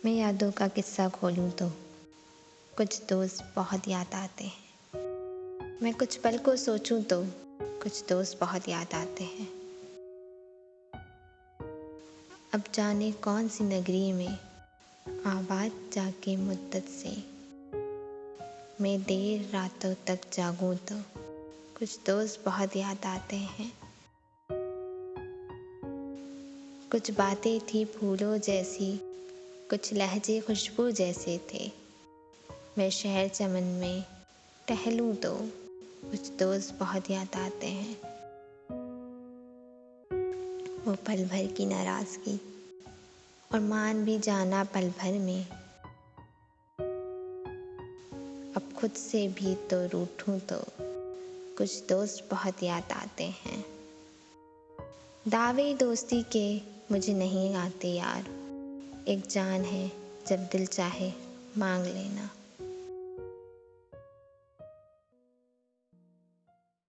मैं यादों का किस्सा खोलूं तो कुछ दोस्त बहुत याद आते हैं। मैं कुछ पल को सोचूं तो कुछ दोस्त बहुत याद आते हैं। अब जाने कौन सी नगरी में आवाज़ जागे मुद्दत से, मैं देर रातों तक जागूं तो कुछ दोस्त बहुत याद आते हैं। कुछ बातें थी फूलों जैसी, कुछ लहजे खुशबू जैसे थे। मैं शहर चमन में टहलूं तो कुछ दोस्त बहुत याद आते हैं। वो पल भर की नाराज़गी और मान भी जाना पल भर में, अब खुद से भी तो रूठूं तो कुछ दोस्त बहुत याद आते हैं। दावे दोस्ती के मुझे नहीं आते यार, एक जान है जब दिल चाहे मांग लेना।